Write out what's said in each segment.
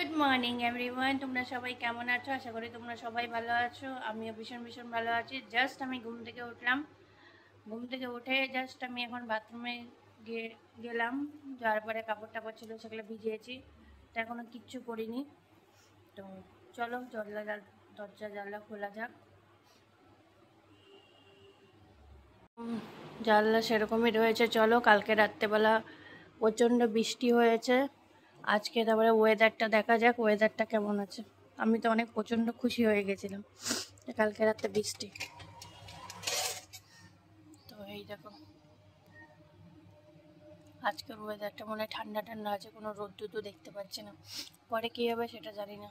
Good morning everyone, তোমরা সবাই কেমন আছো? আশা করি তোমরা সবাই ভালো আছো। আমিও ভীষণ ভীষণ ভালো আছি। জাস্ট আমি ঘুম থেকে উঠলাম। ঘুম থেকে উঠে জাস্ট আমি এখন বাথরুমে গিয়ে গেলাম। যাওয়ার পরে কাপড় টাপড় ছিল সেগুলো ভিজিয়েছি। তো এখনও কিচ্ছু করিনি। তো চলো দরজা জানলা খোলা যাক। জানলা সেরকমই রয়েছে। চলো, কালকে রাত্রেবেলা প্রচণ্ড বৃষ্টি হয়েছে। আজকে তারপরে ওয়েদারটা দেখা যাক, ওয়েদারটা কেমন আছে। আমি তো অনেক প্রচণ্ড খুশি হয়ে গেছিলাম কালকে রাতে বৃষ্টি। তো এই দেখো, আজকের ওয়েদারটা মনে হয় ঠান্ডা ঠান্ডা আছে, কোনো রোদ্দুর দেখতে পাচ্ছি না। পরে কী হবে সেটা জানি না।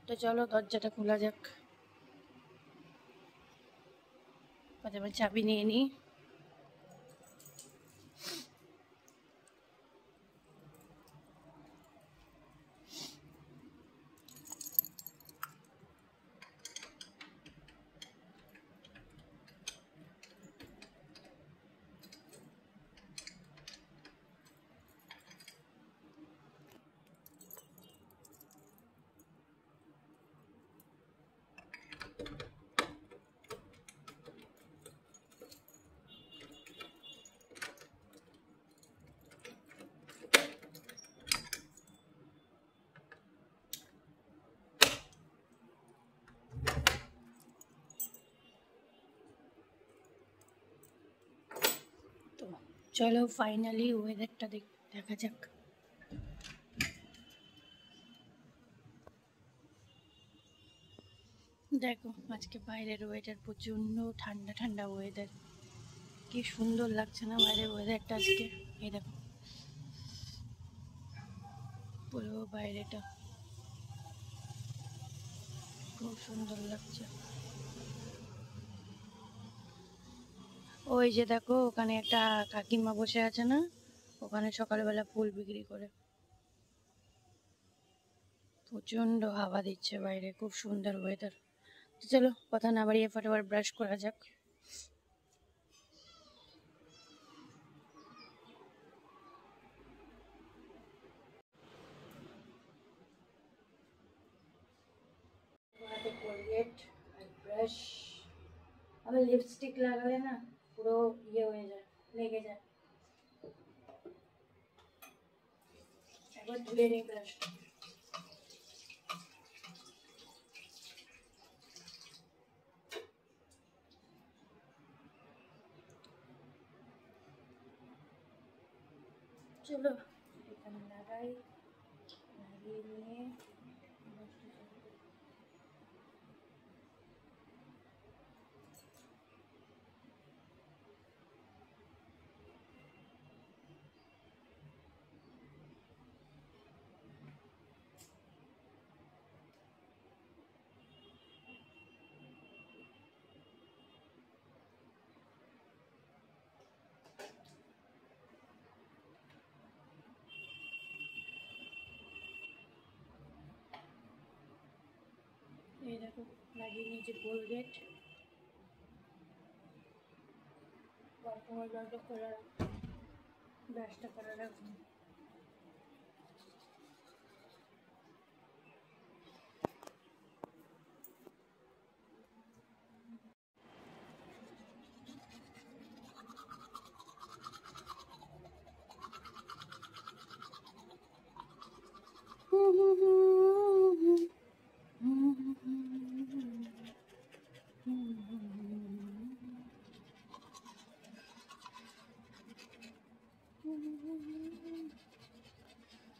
তো চলো দরজাটা খোলা যাক। প্রথমে চাবি নিয়ে নিই। তো চলো ফাইনালি ওয়েদারটা দেখা যাক। দেখো আজকে বাইরের ওয়েদার প্রচণ্ড ঠান্ডা ঠান্ডা ওয়েদার। কি সুন্দর লাগছে না বাইরের ওয়েদারটা আজকে। এই দেখো পুরো বাইরেটা খুব সুন্দর লাগছে। ওই যে দেখো ওখানে একটা কাকিমা বসে আছে না, ওখানে সকালবেলা ফুল বিক্রি করে। প্রচণ্ড হাওয়া দিচ্ছে বাইরে, খুব সুন্দর ওয়েদার। চলো কথা না বাড়িয়ে ফটাফট ব্রাশ করা যাক। কোলগেট আর ব্রাশ। আবার লিপস্টিক লাগালে না পুরো ইয়ে হয়ে যায়, লেগে যায়। একবার ধুয়ে নিই ব্রাশটা। চলো এখানে লাগিয়ে নিয়ে এই দেখো লাগিয়ে নিয়েছি কোলগেট। বাথরুমের জলটা খোলা, ব্রাশটা করা রাখবো।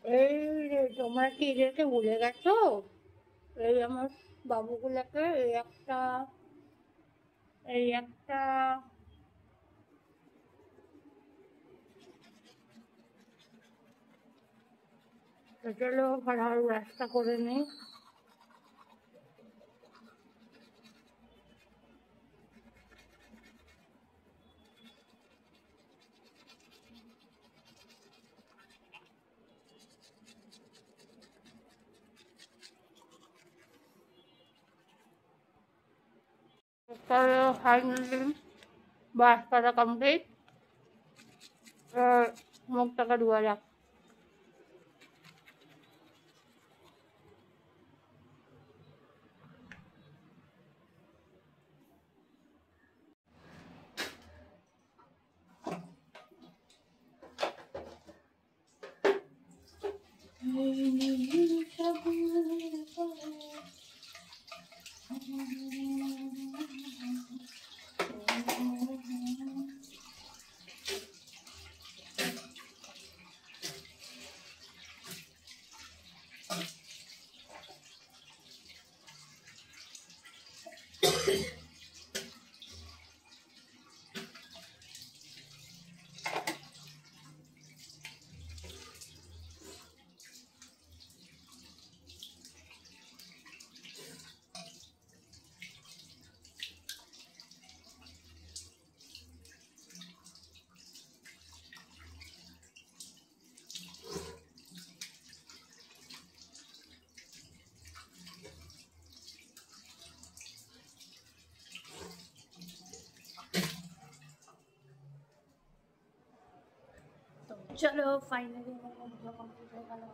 এই রে, তোমরা কি এদেরকে ভুলে গেছো? এই আমার বাবুগুলোকে এই একটা চলো ফটাফট ব্রাশটা করে নিই। চলো ফাইনালি ব্রাশ করা কমপ্লিট। মুখটাকে ধোয়া যাক। तो चलो फाइनली मेरा वीडियो कंप्लीट हो गया।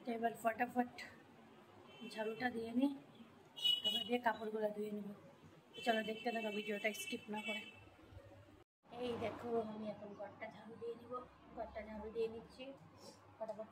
তো এবার ফটাফট ঝাড়ুটা দিয়ে নিই, তারপর দিয়ে কাপড়গুলো ধুয়ে নেব। চলো দেখতে থাকো, ভিডিওটা স্কিপ না করে। এই দেখো আমি এখন ঘরটা ঝাড়ু দিয়ে নিব, ঘরটা ঝাড়ু দিয়ে নিচ্ছি ফটাফট।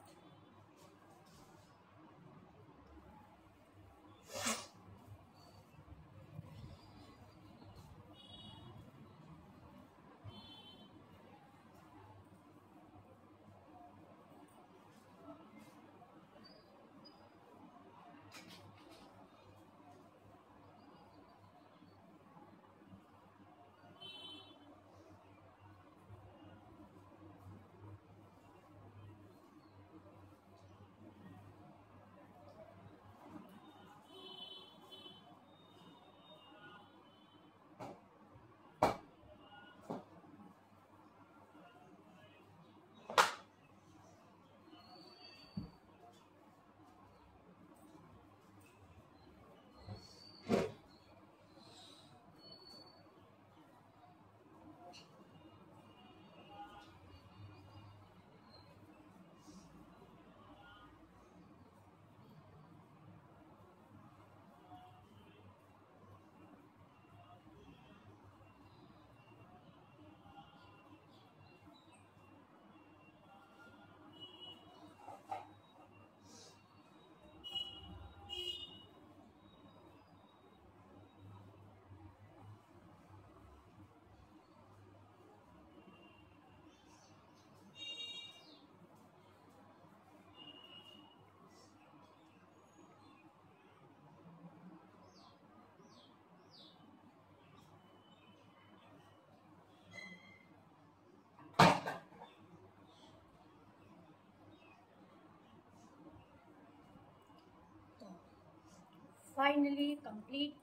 Finally complete.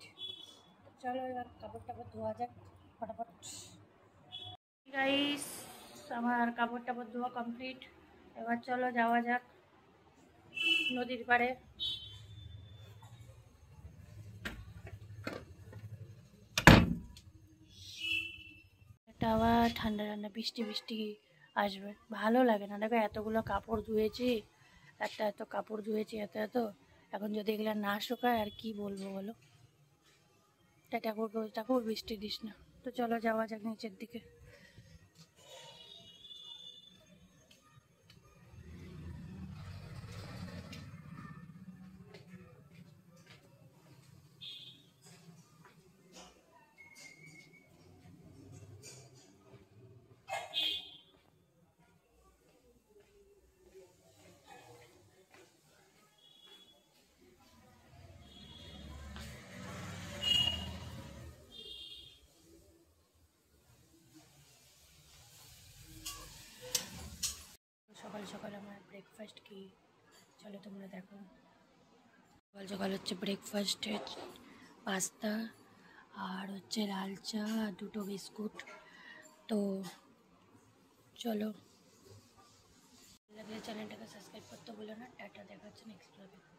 চলো এবার কাপড় টাপড় ধোয়া যাক ফটাফট। গাইস আমার কাপড় টাপড় ধোয়া কমপ্লিট, এবার চলো যাওয়া যাক নদীর পাড়ে। এটা আবার ঠান্ডা ঠান্ডা বৃষ্টি বৃষ্টি আসবে, ভালো লাগে না। দেখো এতগুলো কাপড় ধুয়েছি, এত কাপড় ধুয়েছি, এত এখন যদি এগুলো না শুকায় আর কি বলবো বলো। ঠাকুর বৃষ্টি দিস না। তো চলো যাওয়া যাক নিচের দিকে। সকাল সকাল আমার ব্রেকফাস্ট কি চলো তোমরা দেখো। সকাল সকাল হচ্ছে ব্রেকফাস্টে পাস্তা আর হচ্ছে লাল চা আর 2টো বিস্কুট। তো চলো, লাগলে চ্যানেলটাকে সাবস্ক্রাইব করতে বলো না। টাটা, দেখা হচ্ছে নেক্সট ব্লগে।